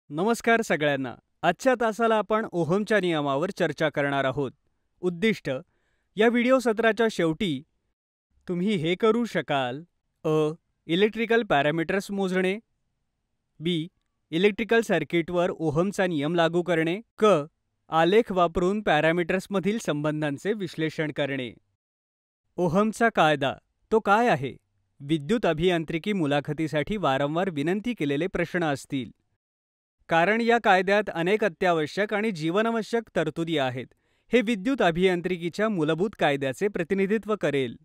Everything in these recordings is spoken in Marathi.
नमस्कार सगळ्यांना. आजच्या तासाला आपण ओहमच्या नियमावर चर्चा करणार आहोत. उद्दिष्ट: या व्हिडिओ सत्राच्या शेवटी तुम्ही हे करू शकाल: अ. इलेक्ट्रिकल पॅरामीटर्स मोजणे. बी. इलेक्ट्रिकल सर्किटवर ओहमचा नियम लागू करणे. क. आलेख वापरून पॅरामीटर्समधील संबंधांचे विश्लेषण करणे. ओहमचा कायदा तो काय आहे? विद्युत अभियांत्रिकी मुलाखतीसाठी वारंवार विनंती केलेले प्रश्न असतील. कारण या कायद्यात अनेक अत्यावश्यक आणि जीवनावश्यक तरतुदी आहेत. हे विद्युत अभियांत्रिकीच्या मूलभूत कायद्याचे प्रतिनिधित्व करेल.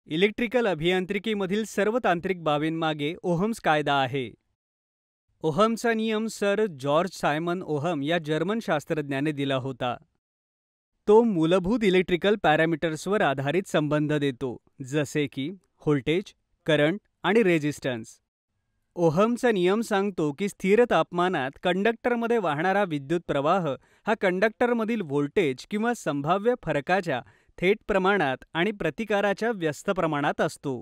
इलेक्ट्रिकल अभियांत्रिकीमधील सर्व तांत्रिक बाबींमागे ओहम्स कायदा आहे. ओहमचा नियम सर जॉर्ज सायमन ओहम या जर्मन शास्त्रज्ञाने दिला होता. तो मूलभूत इलेक्ट्रिकल पॅरामीटर्सवर आधारित संबंध देतो, जसे की व्होल्टेज, करंट आणि रेझिस्टन्स. ओहमचा नियम सांगतो की स्थिर तापमानात कंडक्टरमध्ये वाहणारा विद्युत प्रवाह हा कंडक्टरमधील व्होल्टेज किंवा संभाव्य फरकाच्या थेट प्रमाणात आणि प्रतिकाराच्या व्यस्त प्रमाणात असतो.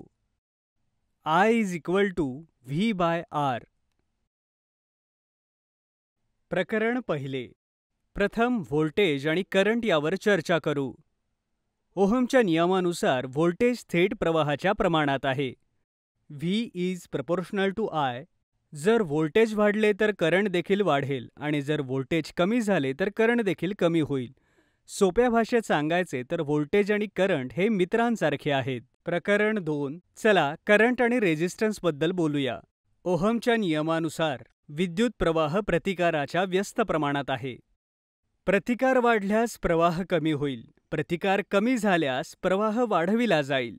I = V/R. प्रकरण पहिले. प्रथम व्होल्टेज आणि करंट यावर चर्चा करू. ओहमच्या नियमानुसार व्होल्टेज थेट प्रवाहाच्या प्रमाणात आहे. V is proportional to I. जर व्होल्टेज वाढले तर करंट देखील वाढेल आणि जर व्होल्टेज कमी झाले तर करंट देखील कमी होईल. सोप्या भाषेत सांगायचे तर व्होल्टेज आणि करंट हे मित्रांसारखे आहेत. प्रकरण 2. चला करंट आणि रेझिस्टन्स बद्दल बोलूया. ओहमच्या नियमानुसार विद्युत प्रवाह प्रतिकाराच्या व्यस्त प्रमाणात आहे. प्रतिकार वाढल्यास प्रवाह कमी होईल. प्रतिकार कमी झाल्यास प्रवाह वाढविला जाईल.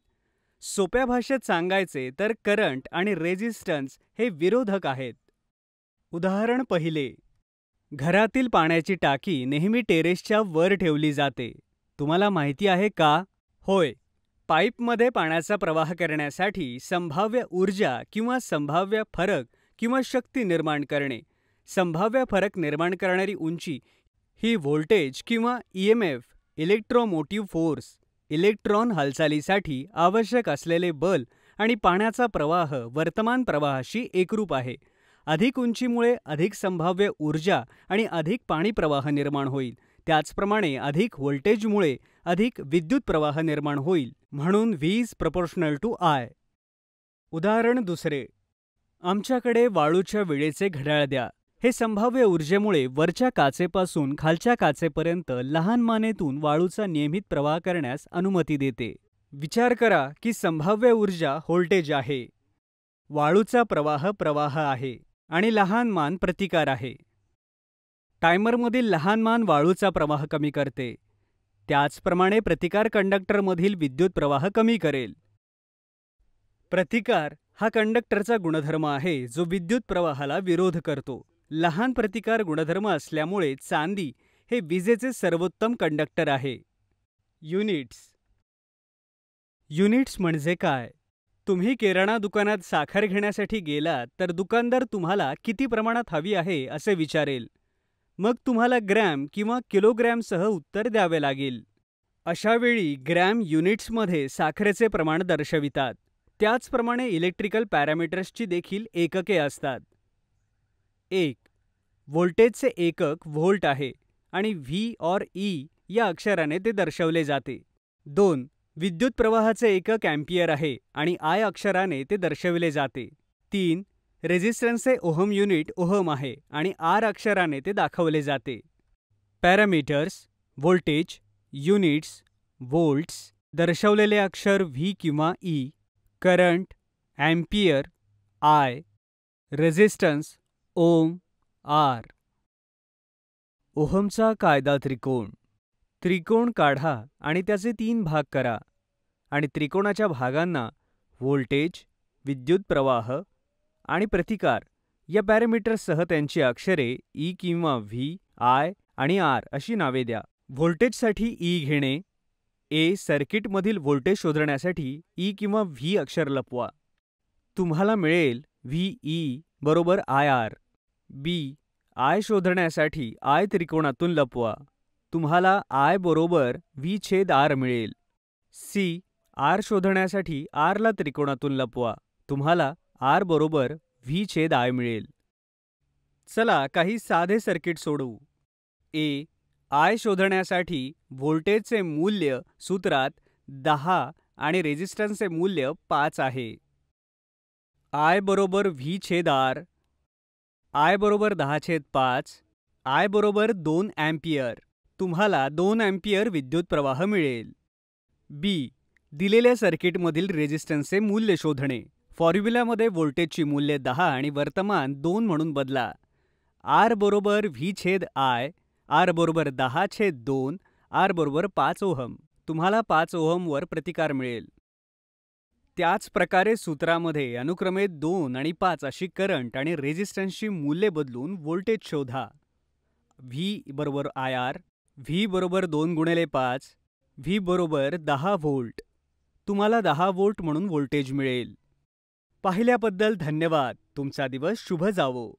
सोप्या भाषेत सांगायचे तर करंट आणि रेझिस्टन्स हे विरोधक आहेत. उदाहरण पहिले. घरातील पाण्याची टाकी नेहमी टेरेसच्या वर ठेवली जाते. तुम्हाला माहिती आहे का? होय. पाईपमध्ये पाण्याचा प्रवाह करण्यासाठी संभाव्य ऊर्जा किंवा संभाव्य फरक किंवा शक्ती निर्माण करणे. संभाव्य फरक निर्माण करणारी उंची ही व्होल्टेज किंवा EMF, इलेक्ट्रोमोटिव्ह फोर्स, इलेक्ट्रॉन हालचालीसाठी आवश्यक असलेले बल आणि पाण्याचा प्रवाह वर्तमान प्रवाहाशी एकरूप आहे. अधिक उंचीमुळे अधिक संभाव्य ऊर्जा आणि अधिक पाणी प्रवाह निर्माण होईल. त्याचप्रमाणे अधिक व्होल्टेजमुळे अधिक विद्युत प्रवाह निर्माण होईल. म्हणून V is proportional to I. उदाहरण दुसरे. आमच्याकडे वाळूच्या वेळेचे घड्याळ द्या. हे संभाव्य ऊर्जेमुळे वरच्या काचेपासून खालच्या काचेपर्यंत लहान मानेतून वाळूचा नियमित प्रवाह करण्यास अनुमती देते. विचार करा की संभाव्य ऊर्जा व्होल्टेज आहे, वाळूचा प्रवाह आहे आणि लहान मान प्रतिकार आहे. टायमरमधील लहान मान वाळूचा प्रवाह कमी करते. त्याचप्रमाणे प्रतिकार कंडक्टरमधील विद्युत प्रवाह कमी करेल. प्रतिकार हा कंडक्टरचा गुणधर्म आहे जो विद्युत प्रवाहाला विरोध करतो. लहान प्रतिकार गुणधर्म असल्यामुळे चांदी हे विजेचे सर्वोत्तम कंडक्टर आहे. युनिट्स. युनिट्स म्हणजे काय? तुम्ही किराणा दुकानात साखर घेण्यासाठी गेलात तर दुकानदार तुम्हाला किती प्रमाणात हवी आहे असे विचारेल. मग तुम्हाला ग्रॅम किंवा किलोग्रॅमसह उत्तर द्यावे लागेल. अशा वेळी ग्रॅम युनिट्समध्ये साखरेचे प्रमाण दर्शवितात. त्याचप्रमाणे इलेक्ट्रिकल पॅरामीटर्सची देखील एकके असतात. 1. व्होल्टेजचे एकक व्होल्ट आहे आणि V or E या अक्षराने ते दर्शवले जाते. 2. विद्युत प्रवाहाचे एकक अँपिअर आहे आणि I अक्षराने ते दर्शविले जाते. 3. रेझिस्टन्सचे ओहम युनिट ओहम आहे आणि R अक्षराने ते दाखवले जाते. पॅरामीटर्स व्होल्टेज, युनिट्स व्होल्ट्स, दर्शवलेले अक्षर V किंवा E, current ampere I, resistance ohm R. ओहमचा कायदा त्रिकोण. त्रिकोण काढा आणि त्याचे 3 भाग करा आणि त्रिकोणाच्या भागांना व्होल्टेज, विद्युत प्रवाह आणि प्रतिकार या पॅरामीटर्ससह त्यांची अक्षरे E किंवा V, I आणि R अशी नावे द्या. व्होल्टेजसाठी E घेणे. A. सर्किटमधील व्होल्टेज शोधण्यासाठी E किंवा V अक्षर लपवा. तुम्हाला मिळेल VE = IR. B. I शोधण्यासाठी I त्रिकोणातून लपवा. तुम्हाला I = V/R मिळेल. C. R शोधण्यासाठी R ला त्रिकोणातून लपवा. तुम्हाला R = V/I मिळेल. चला काही साधे सर्किट सोडवू. आय शोधण्यासाठी व्होल्टेजचे मूल्य सूत्रात 10 आणि रेझिस्टन्सचे मूल्य 5 आहे. आय बरोबर व्ही छेद आर, आय बरोबर 10/5, आय बरोबर 2 अँपिअर. तुम्हाला 2 अँपिअर विद्युत प्रवाह मिळेल. दिलेल्या सर्किटमधील रेझिस्टन्सचे मूल्य शोधणे. फॉर्म्युलामध्ये व्होल्टेजची मूल्ये 10 आणि वर्तमान 2 म्हणून बदला. आर बरोबर व्ही छेद आय, आर बरोबर 10/2, आर बरोबर 5 ओहम. तुम्हाला 5 ओहमवर प्रतिकार मिळेल. त्याच प्रकारे सूत्रामध्ये अनुक्रमे 2 आणि 5 अशी करंट आणि रेझिस्टन्सची मूल्ये बदलून व्होल्टेज शोधा. व्ही बरोबर आय आर, व्ही बरोबर 2 × 5, व्ही बरोबर 10 व्होल्ट. तुम्हाला 10 व्होल्ट म्हणून व्होल्टेज मिळेल. पाहिल्याबद्दल धन्यवाद. तुमचा दिवस शुभ जावो.